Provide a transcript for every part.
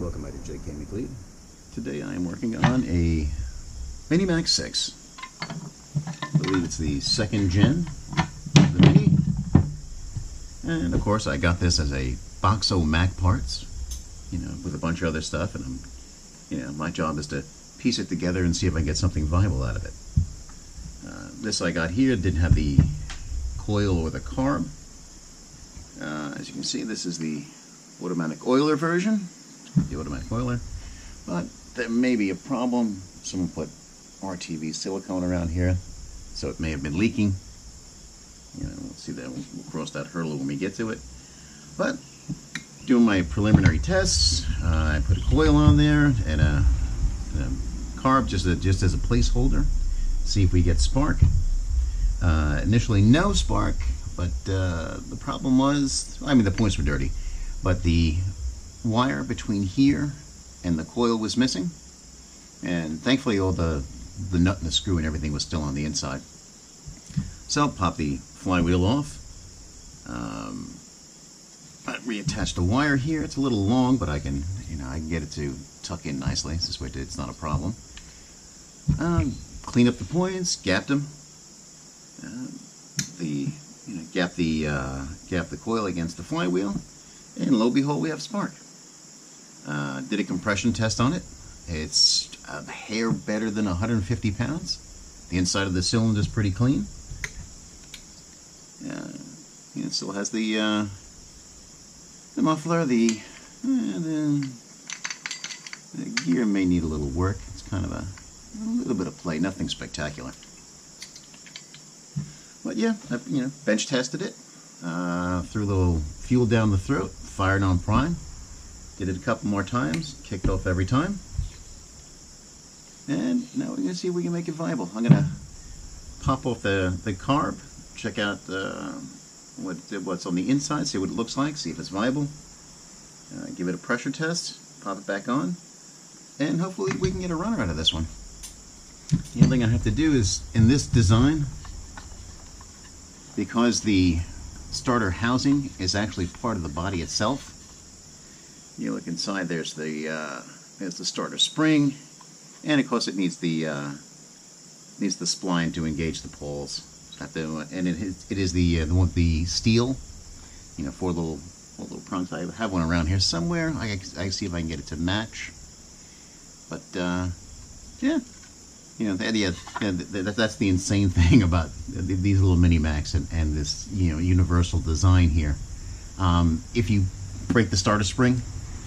Welcome back to JK McLeod. Today I am working on a Mini Max 6. I believe it's the second gen of the Mini. And of course I got this as a Boxo Mac parts, with a bunch of other stuff, and my job is to piece it together and see if I can get something viable out of it. This I got here didn't have the coil or the carb. As you can see, this is the automatic oiler version. The automatic oiler, but there may be a problem. Someone put RTV silicone around here, so it may have been leaking. We'll see that. We'll cross that hurdle when we get to it. But doing my preliminary tests, I put a coil on there and a carb just as a placeholder. See if we get spark. Initially, no spark, but the problem was, the points were dirty, but the wire between here and the coil was missing, and thankfully all the nut and the screw and everything was still on the inside. So pop the flywheel off. I reattached the wire here. It's a little long, but I can get it to tuck in nicely. This way it's not a problem. Clean up the points, gapped them. Gap the coil against the flywheel, and lo and behold, we have spark. Did a compression test on it. It's a hair better than 150 pounds. The inside of the cylinder is pretty clean. It still has the muffler. The gear may need a little work. It's kind of a little bit of play, nothing spectacular. But yeah, I bench tested it. Threw a little fuel down the throat, fired on prime. Did it a couple more times, kicked off every time. And now we're going to see if we can make it viable. I'm going to pop off the carb, check out what's on the inside, see what it looks like, see if it's viable. Give it a pressure test, pop it back on, and hopefully we can get a runner out of this one. The only thing I have to do is, in this design, because the starter housing is actually part of the body itself, you look inside, there's the starter spring, and of course it needs the spline to engage the poles. And it is the one with the steel, 4 little prongs. I have one around here somewhere. I see if I can get it to match. But yeah, that's the insane thing about these little Mini Macs and this universal design here. If you break the starter spring,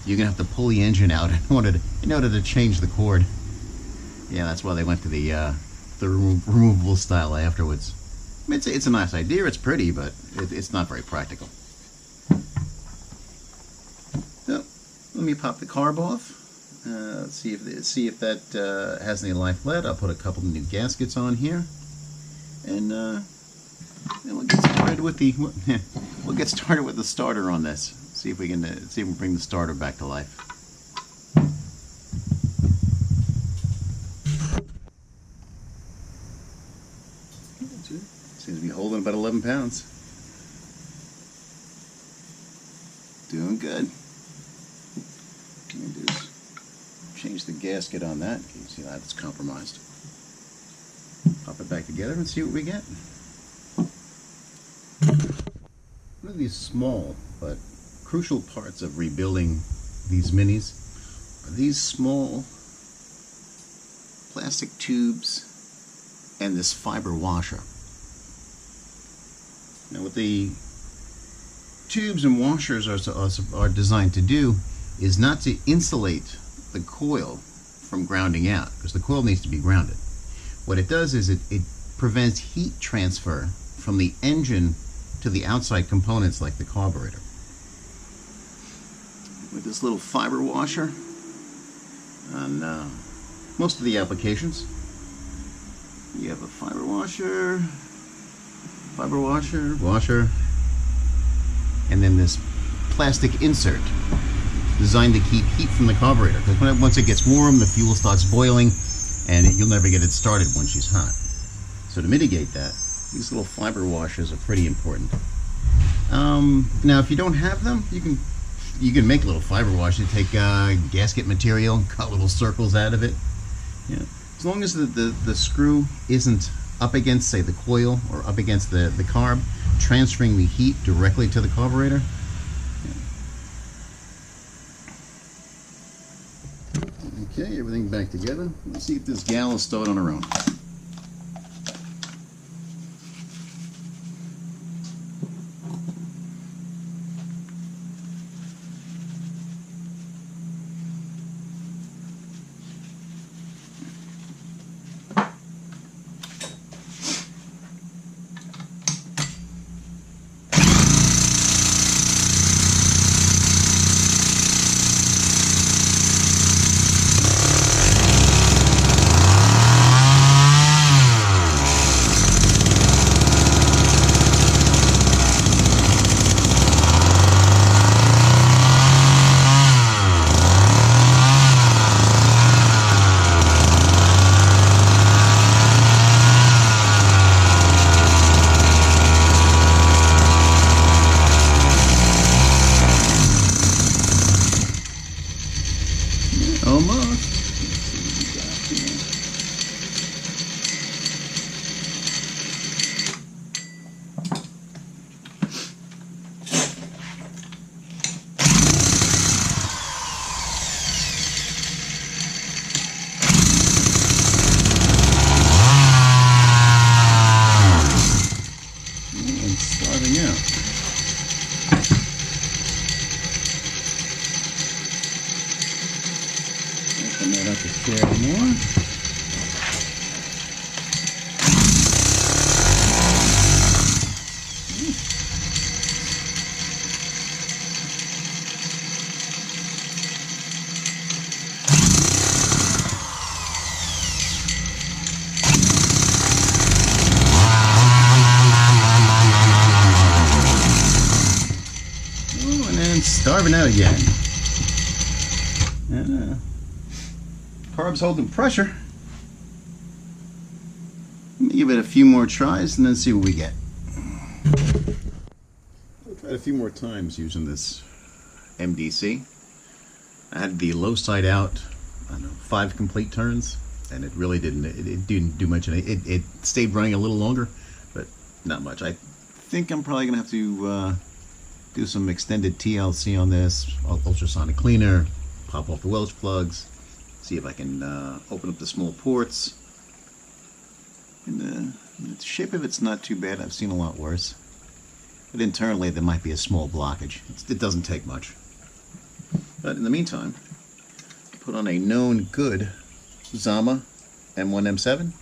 you're gonna have to pull the engine out in order to change the cord. Yeah, that's why they went to the removable style afterwards. It's a nice idea. It's pretty, but it's not very practical. So let me pop the carb off. See if that has any life left. I'll put a couple of new gaskets on here, and we'll get started with the starter on this. See if we can bring the starter back to life. Seems to be holding about 11 pounds. Doing good. What I'm going to do is change the gasket on that. You can see that it's compromised. Pop it back together and see what we get. One of these small but crucial parts of rebuilding these Minis are these small plastic tubes and this fiber washer. Now what the tubes and washers are designed to do is not to insulate the coil from grounding out, because the coil needs to be grounded. What it does is it prevents heat transfer from the engine to the outside components like the carburetor. With this little fiber washer on most of the applications, you have a fiber washer, washer, and then this plastic insert designed to keep heat from the carburetor, because once it gets warm, the fuel starts boiling, and you'll never get it started once she's hot. So to mitigate that, these little fiber washers are pretty important. Now, if you don't have them, you can you can make a little fiber wash. You take gasket material, cut little circles out of it. Yeah. As long as the screw isn't up against, say, the coil or up against the carb, transferring the heat directly to the carburetor. Yeah. Okay, everything back together. Let's see if this gal will start on her own. Almost. And starting out. Open that up a fair more. Oh, and then starving out again. Carb's holding pressure. Let me give it a few more tries and then see what we get. I've tried a few more times using this MDC. I had the low side out, I don't know, 5 complete turns, and it really didn't. It didn't do much. It stayed running a little longer, but not much. I think I'm probably gonna have to do some extended TLC on this, ultrasonic cleaner, pop off the Welch plugs. See if I can open up the small ports. And the shape of it's not too bad. I've seen a lot worse. But internally there might be a small blockage. It doesn't take much. But in the meantime, put on a known good Zama M1 M7.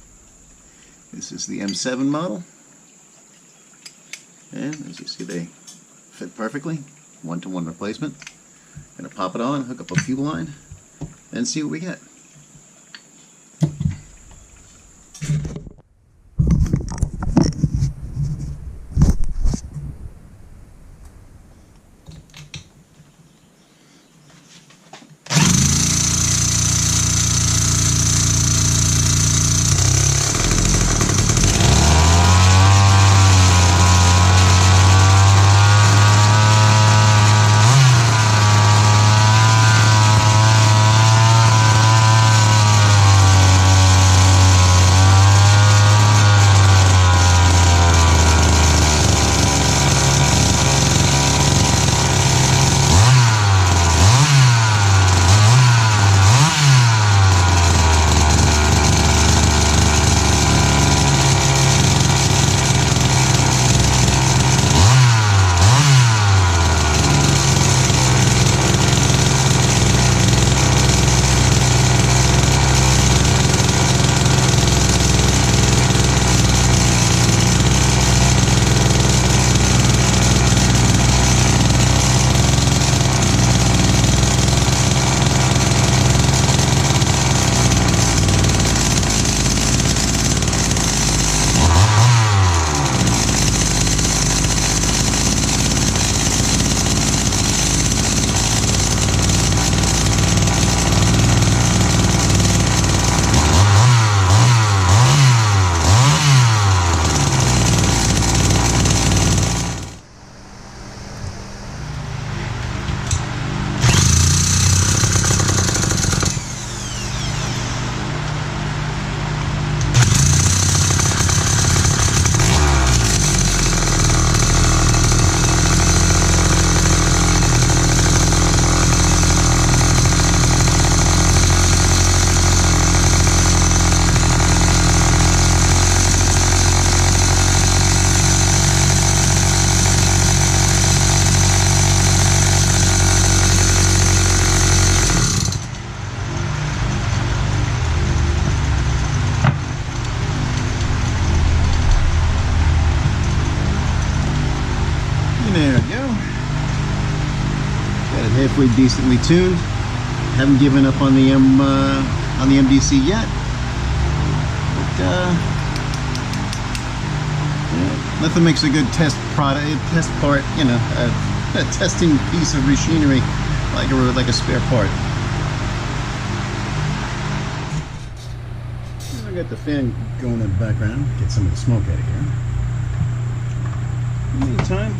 This is the M7 model. And as you see, they fit perfectly. One-to-one replacement. Gonna pop it on, hook up a fuel line, and see what we get. hopefully decently tuned. Haven't given up on the MDC yet, but yeah, nothing makes a good test part, you know, a testing piece of machinery like a spare part. I got the fan going in the background, get some of the smoke out of here. In the meantime,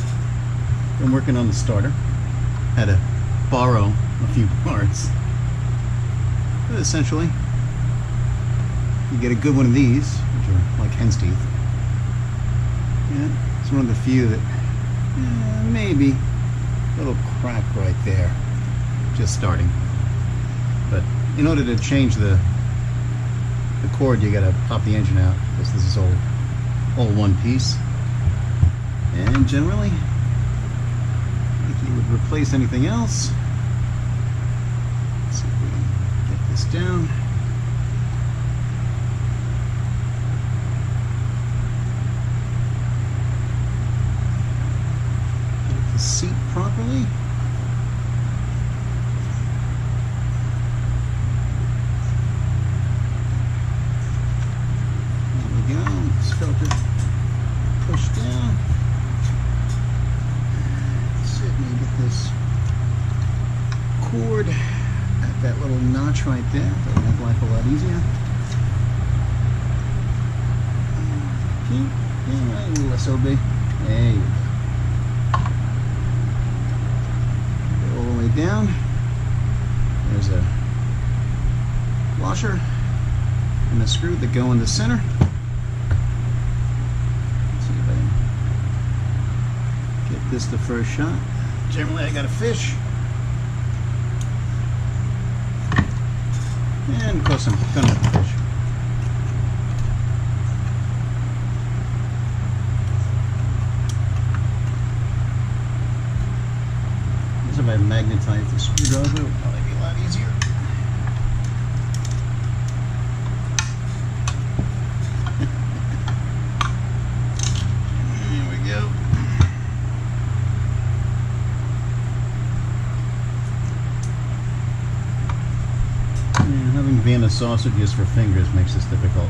been working on the starter. Had to borrow a few parts. But essentially, you get a good one of these, which are like hen's teeth. Yeah, it's one of the few that maybe a little crack right there, just starting. But in order to change the cord, you gotta pop the engine out, because this is all one piece. And generally, if you would replace anything else, let's see if we can get this down. Get the seat properly. This filter pushed down. Let's see if we can get this cord at that little notch right there. That'll make life a lot easier. Okay, little SOB. There you go. All the way down. There's a washer and a screw that go in the center. This the first shot. Generally I got a fish. And of course I'm gonna have a fish. This if I magnetize the screwdriver, it would probably be a lot easier. There we go. Having Vienna sausages for fingers makes this difficult.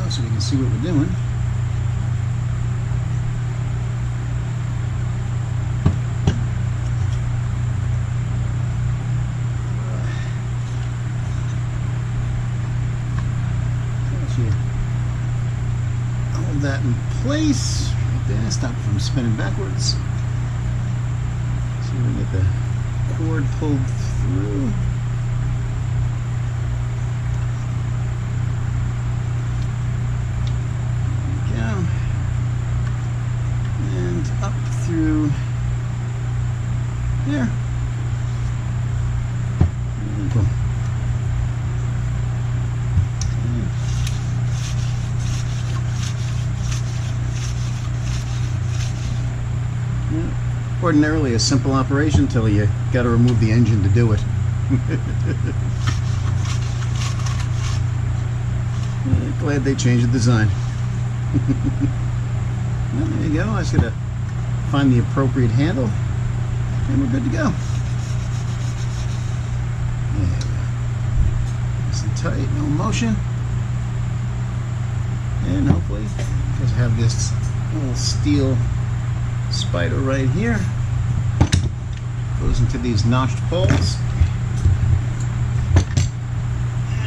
So we can see what we're doing. Hold that in place right there. Stop it from spinning backwards. See if we can get the cord pulled through. Up through there. And boom. Yeah. Ordinarily a simple operation until you got to remove the engine to do it. Glad they changed the design. Well, there you go. I just gotta find the appropriate handle, and we're good to go. There we go. Nice and tight, no motion. And hopefully, because I have this little steel spider right here, goes into these notched poles,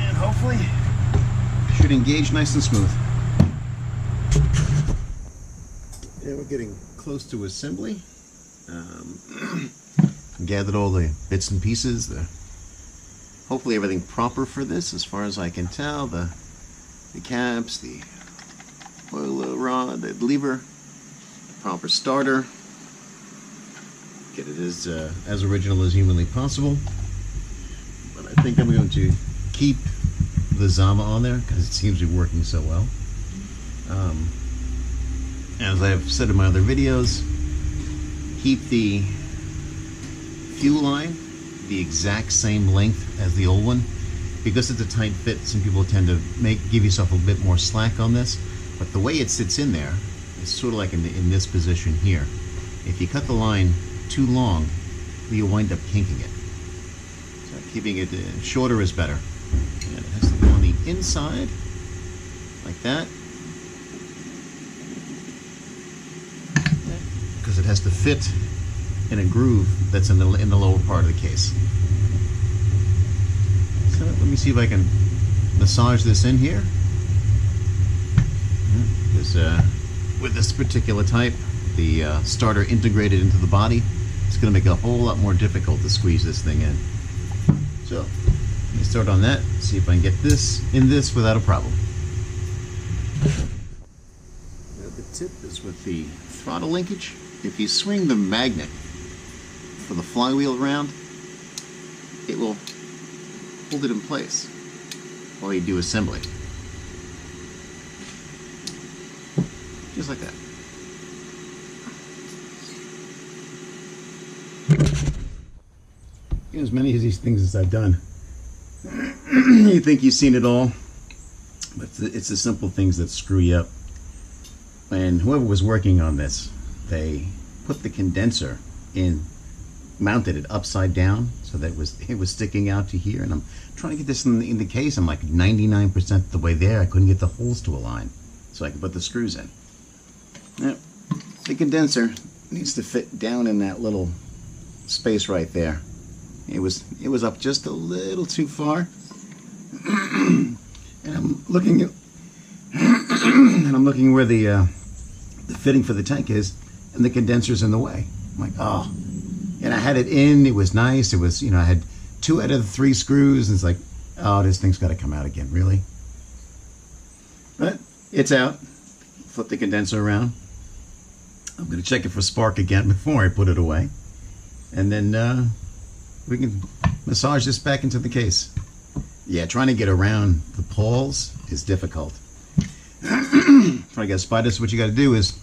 and hopefully should engage nice and smooth. Yeah, we're getting close to assembly. Gathered all the bits and pieces, the hopefully everything proper for this as far as I can tell. The caps, the oil rod, the lever, the proper starter. Get it as original as humanly possible. But I think I'm going to keep the Zama on there because it seems to be working so well. As I've said in my other videos, keep the fuel line the exact same length as the old one. Because it's a tight fit, some people tend to give yourself a bit more slack on this. But the way it sits in there is sort of like in this position here. If you cut the line too long, you'll wind up kinking it. So keeping it shorter is better. And it has to go on the inside, like that. Because it has to fit in a groove that's in the lower part of the case. So let me see if I can massage this in here. Because with this particular type, the starter integrated into the body, it's going to make it a whole lot more difficult to squeeze this thing in. So let me start on that, see if I can get this in this without a problem. The tip is with the throttle linkage. If you swing the magnet for the flywheel around, it will hold it in place while you do assembly. Just like that. As many of these things as I've done, you think you've seen it all, but it's the simple things that screw you up. And whoever was working on this, they put the condenser in, mounted it upside down so that it was sticking out to here. And I'm trying to get this in the case. I'm like 99% of the way there. I couldn't get the holes to align so I could put the screws in. Now, the condenser needs to fit down in that little space right there. It was up just a little too far. And I'm looking at where the fitting for the tank is, and the condenser's in the way. I'm like, oh. And I had it in, it was nice, it was, I had 2 out of the 3 screws, and it's like, oh, this thing's got to come out again, really? But it's out. Flip the condenser around. I'm going to check it for spark again before I put it away. And then we can massage this back into the case. Yeah, trying to get around the pawls is difficult. Trying to get a spider, so what you got to do is,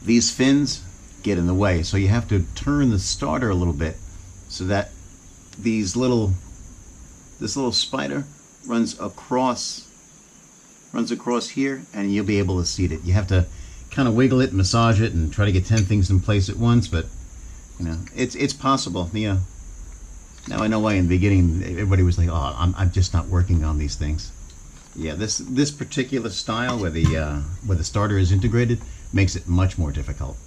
these fins get in the way, so you have to turn the starter a little bit so that this little spider runs across here, and you'll be able to seat it. You have to kind of wiggle it, massage it, and try to get 10 things in place at once, but it's possible. Now I know why in the beginning everybody was like, oh, I'm just not working on these things. Yeah, this particular style where the starter is integrated makes it much more difficult.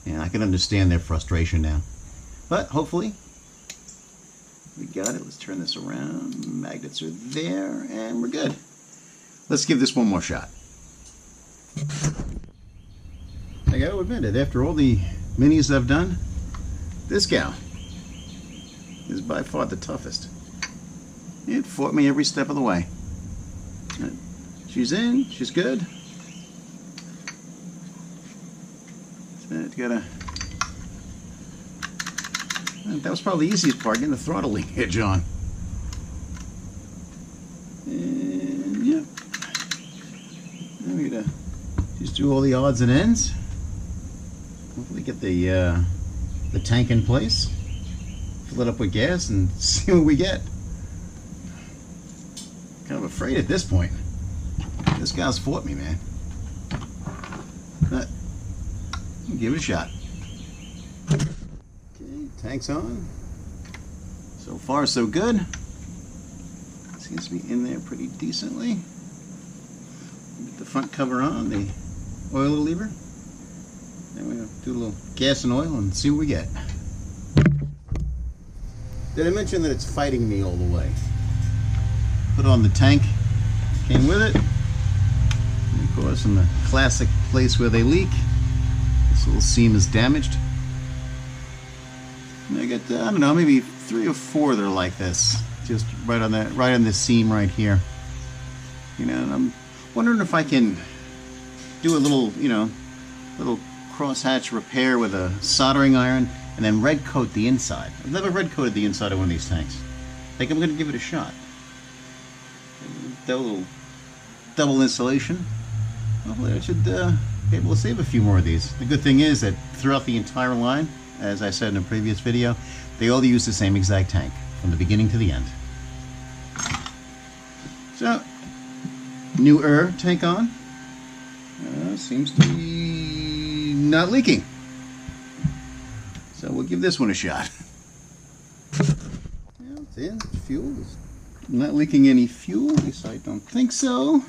And I can understand their frustration now. But hopefully we got it. Let's turn this around. Magnets are there, and we're good. Let's give this one more shot. I gotta admit it, after all the minis I've done, this gal is by far the toughest. It fought me every step of the way. She's in, she's good. That was probably the easiest part, getting the throttle linkage on. And yeah, I'm gonna just do all the odds and ends. Hopefully get the tank in place, fill it up with gas, and see what we get. Kind of afraid at this point. This guy's fought me, man. But we'll give it a shot. Okay, tank's on. So far, so good. Seems to be in there pretty decently. Get the front cover on, the oil lever. Then we're going to do a little gas and oil and see what we get. Did I mention that it's fighting me all the way? Put on the tank, came with it. And of course, in the classic place where they leak, this little seam is damaged. And I got, I don't know, maybe 3 or 4 that are like this. just right on that, right on this seam right here. You know, and I'm wondering if I can do a little, you know, little crosshatch repair with a soldering iron and then red coat the inside. I've never red coated the inside of one of these tanks. I think I'm going to give it a shot. Double installation. Hopefully I should be able to save a few more of these. The good thing is that throughout the entire line, as I said in a previous video, they all use the same exact tank from the beginning to the end. So, new tank on. Seems to be not leaking. So we'll give this one a shot. Yeah, it's in. Fuel is not leaking any fuel. At least I don't think so.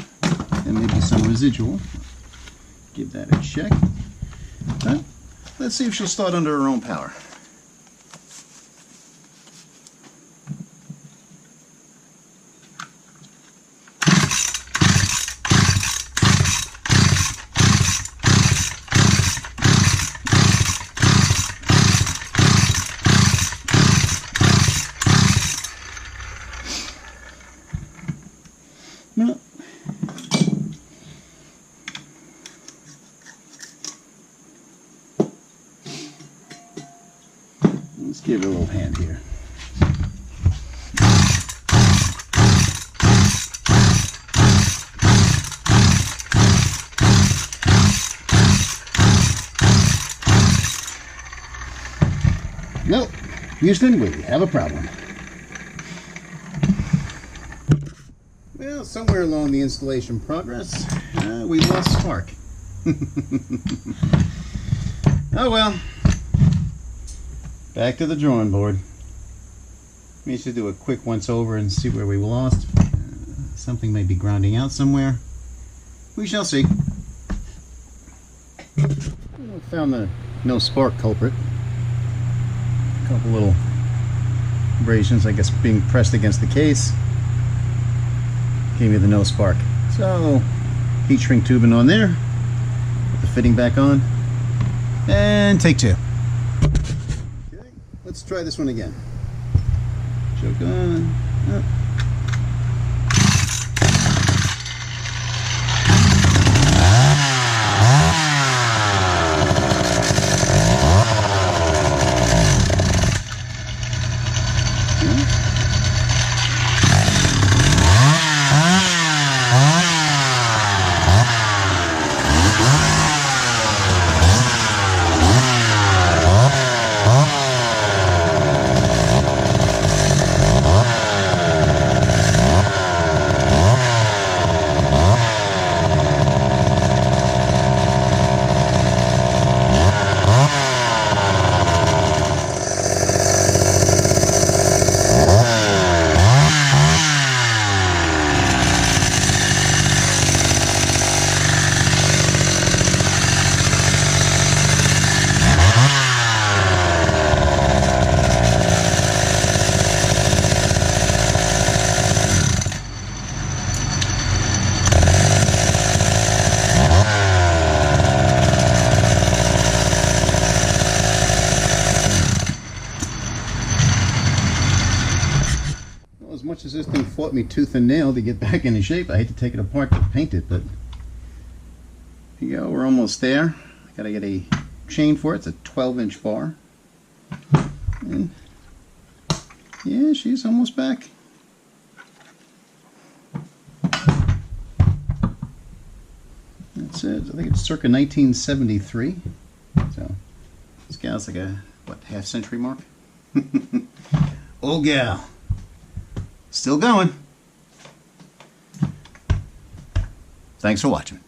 And maybe some residual. Give that a check. But let's see if she'll start under her own power. No. Let's give it a little hand here. Nope, Houston, we have a problem. Well, somewhere along the installation progress, we lost spark. Oh well. Back to the drawing board. We should do a quick once over and see where we lost. Something may be grounding out somewhere. We shall see. Found the no spark culprit. A couple little abrasions, I guess, being pressed against the case. Gave me the no spark. So, heat shrink tubing on there. Put the fitting back on. And take two. Okay, let's try this one again. Choke on. Up. As much as this thing fought me tooth and nail to get back into shape, I hate to take it apart to paint it, but here you go, we're almost there. I gotta get a chain for it. It's a 12-inch bar. And yeah, she's almost back. That's it. I think it's circa 1973. So this gal's like a, what, half-century mark? Old gal. Still going. Thanks for watching.